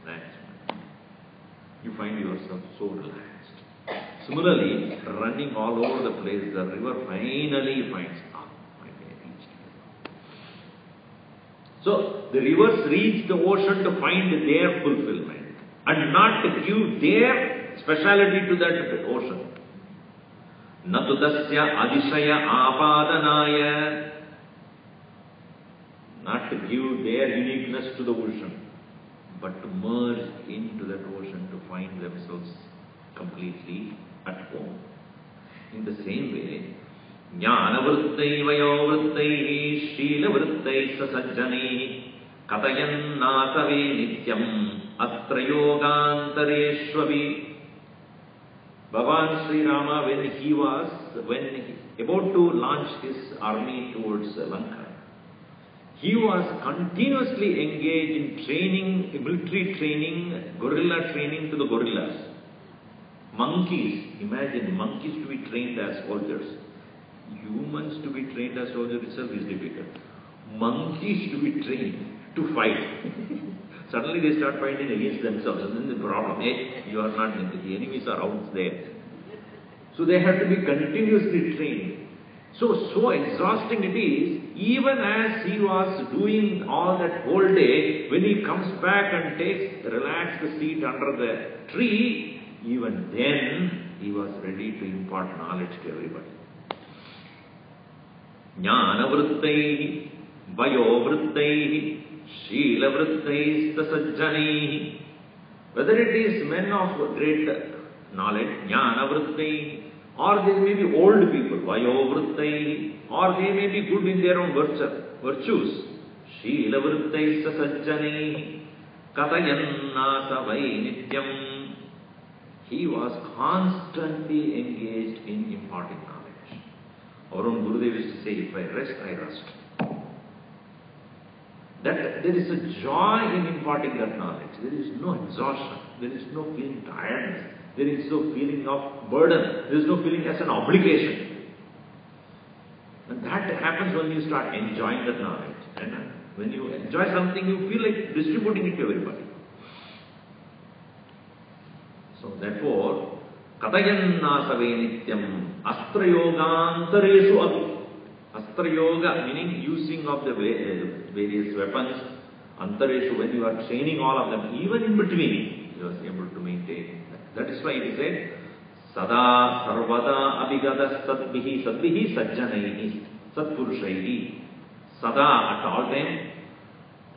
that's you find yourself so relaxed. Similarly, running all over the place, the river finally finds, I reached here. So, the rivers reach the ocean to find their fulfillment and not to give their speciality to that ocean. Natu tasya adishaya apadanaya. Not to give their uniqueness to the ocean, but to merge into that ocean to find themselves completely at home. In the same way, jnana vrittai vayo vrittai shila vrittai sasajjani katayan natave nityam atra yogantareshvavi. Bhagavan Sri Rama, when he about to launch his army towards Lanka, he was continuously engaged in training, military training, guerrilla training to the gorillas. Monkeys, imagine monkeys to be trained as soldiers. Humans to be trained as soldiers itself is difficult. Monkeys to be trained to fight. Suddenly they start fighting against themselves, and then the problem, hey, you are not, the enemies are out there. So they have to be continuously trained. So exhausting it is, even as he was doing all that whole day, when he comes back and relaxed the seat under the tree, even then he was ready to impart knowledge to everybody. Jnana vrittaihi, vayo vrittaihi, shila vrittaihi tasajjani. Whether it is men of great knowledge, jnana vrittaihi, or they may be old people, vayo vrittaihi, or they may be good in their own virtues. Shila vrittaihi tasajjani, katayanna vai nityam. He was constantly engaged in imparting knowledge. Our own Gurudev used to say, if I rest, I rest. That there is a joy in imparting that knowledge. There is no exhaustion. There is no feeling tiredness. There is no feeling of burden. There is no feeling as an obligation. And that happens when you start enjoying that knowledge. And when you enjoy something, you feel like distributing it to everybody. So therefore, katayanna save nityam astra yogantareshu api. Astra yoga meaning using of the various weapons. Antareshu, when you are training all of them, even in between, you are able to maintain. That is why it is said, sada sarvada abhigata sadbihi sajjanaihi satpurushaihi. Sada at all time,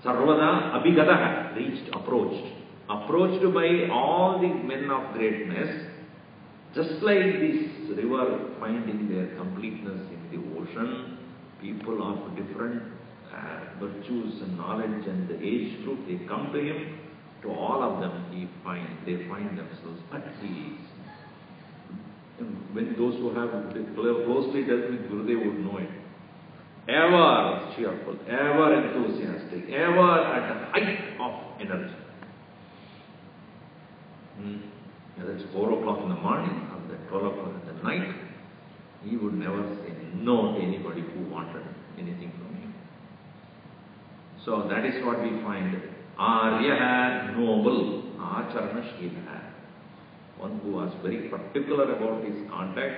sarvada abhigata reached, approached by all the men of greatness, just like this river finding their completeness in the ocean, people of different virtues and knowledge and the age group, they come to him. To all of them, they find themselves at ease. When those who have closely dealt with Gurudev would know it. Ever cheerful, ever enthusiastic, ever at the height of energy. Whether it's 4 o'clock in the morning or 12 o'clock in the night, he would never say no to anybody who wanted anything from him. So that is what we find. Arya, noble, Acharanashila. One who was very particular about his conduct,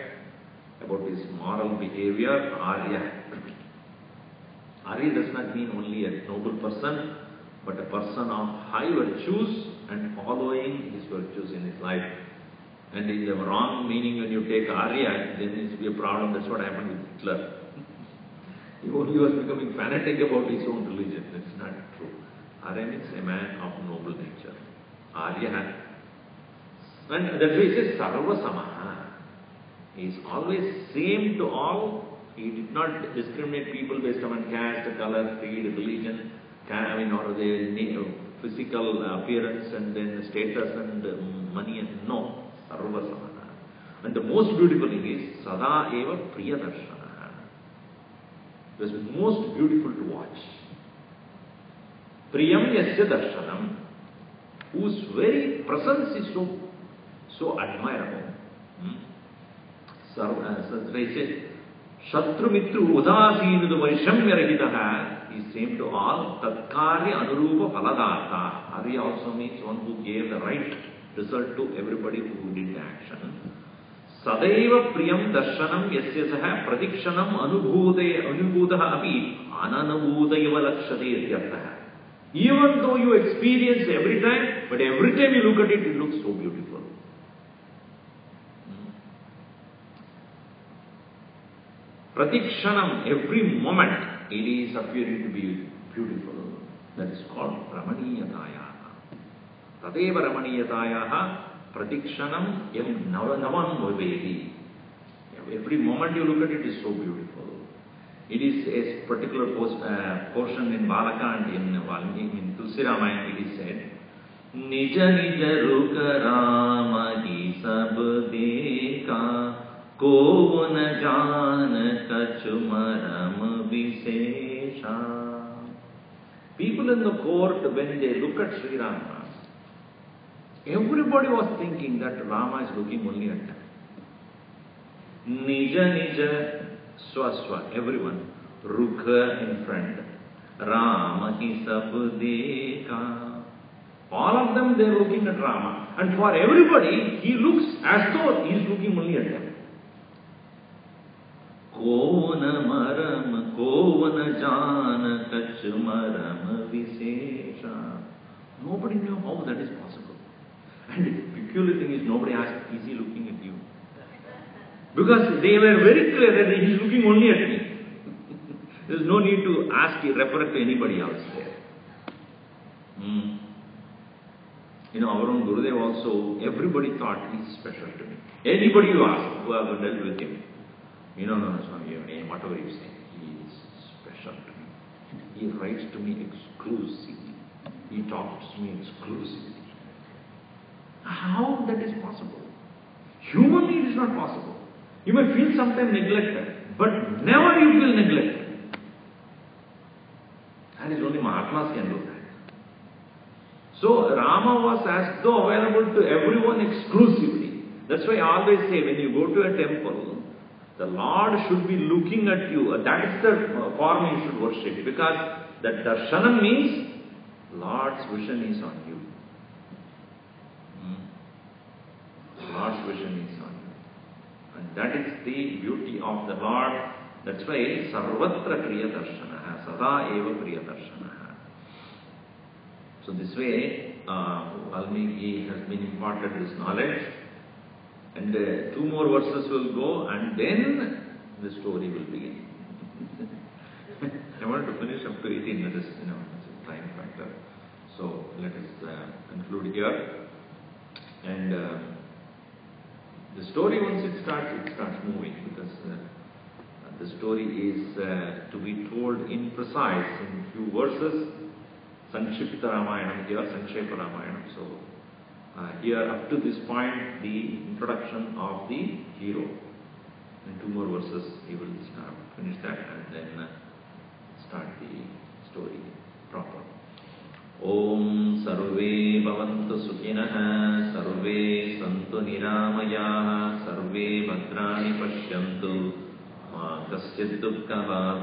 about his moral behavior, Arya. Arya does not mean only a noble person, but a person of high virtues and following his virtues in his life. And in the wrong meaning, when you take Arya, then it will be a problem. That's what happened with Hitler. He was becoming fanatic about his own religion. That's not true. Arya means a man of noble nature. Arya. And that way it says Sarva Samaha. He is always same to all. He did not discriminate people based on caste, color, creed, religion, or their physical appearance and then status and money. And no. Sarva Samaha. And the most beautiful thing is Sada Eva Priya Darshana. It was most beautiful to watch. Priyam Yasya Darshanam, whose very presence is so admirable. They say, Shatru Mitru Udasinudu Vaishamya Rahitaha is same to all. Tatkarya Anurupa Phaladata. Arya also means one who gave the right result to everybody who did the action. Sadaiva Priyam Darshanam Yasya Saha Pradikshanam Anubhutaha Api Ananabhutaiva Lakshate Yattaha. Even though you experience every time, but every time you look at it, it looks so beautiful. Pratikshanam, every moment, it is appearing to be beautiful. That is called Ramaniyatayaha. Tadeva Ramaniyatayaha Pratikshanam Yam Navam Vavedi. Every moment you look at it is so beautiful. It is a particular portion in Balakand, in Valmiki, in Tulsi Ramayana, it is said, Nija Nija Ruka Rama Ki Sab Deka Ko Na Jana Kachumaram Visesha. People in the court, when they look at Sri Rama, everybody was thinking that Rama is looking only at them. Nija Nija Swaswa, everyone, Rukha in front, Rama Ki Sab Deka. All of them, they are looking at Rama. And for everybody, he looks as though he is looking only at them. Kovana Maram, Kovana Jana Kach Maram Visesha. Nobody knew how that is possible. And the peculiar thing is, nobody asked, is he looking at you? Because they were very clear that he is looking only at me. There is no need to ask, refer to anybody else there. You know, our own Gurudev also, everybody thought he is special to me. Anybody you ask, who have dealt with him, no, Swami, whatever you say, he is special to me. He writes to me exclusively. He talks to me exclusively. How that is possible? Humanly it is not possible. You may feel sometimes neglected, but never you feel neglected. That is only Mahatmas can do that. So Rama was as though available to everyone exclusively. That's why I always say, when you go to a temple, the Lord should be looking at you. That is the form you should worship. Because that darshanam means Lord's vision is on you. Lord's vision is on you. And that is the beauty of the Lord. That's why sarvatra kriya darshanaha, sada eva kriya darshanaha. So this way, Valmiki has been imparted this knowledge. And 2 more verses will go, and then the story will begin. I wanted to finish up to 18 minutes, it's a time factor. So let us conclude here. And the story, once it starts moving, because the story is to be told in precise, in few verses. Sanshipta Ramayanam, here Sanshepa Ramayanam. So here up to this point, the introduction of the hero. In 2 more verses, he will finish that and then start the story proper. Om Sarve Bhavantu Sukhinah, Sarve Santu Niramayaha, Sarve Bhadrani Pashyantu, Ma Kasyat Dukkha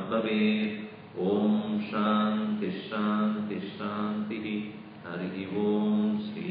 Bhave. Om Shanti Shanti Shanti. Hari Om Sri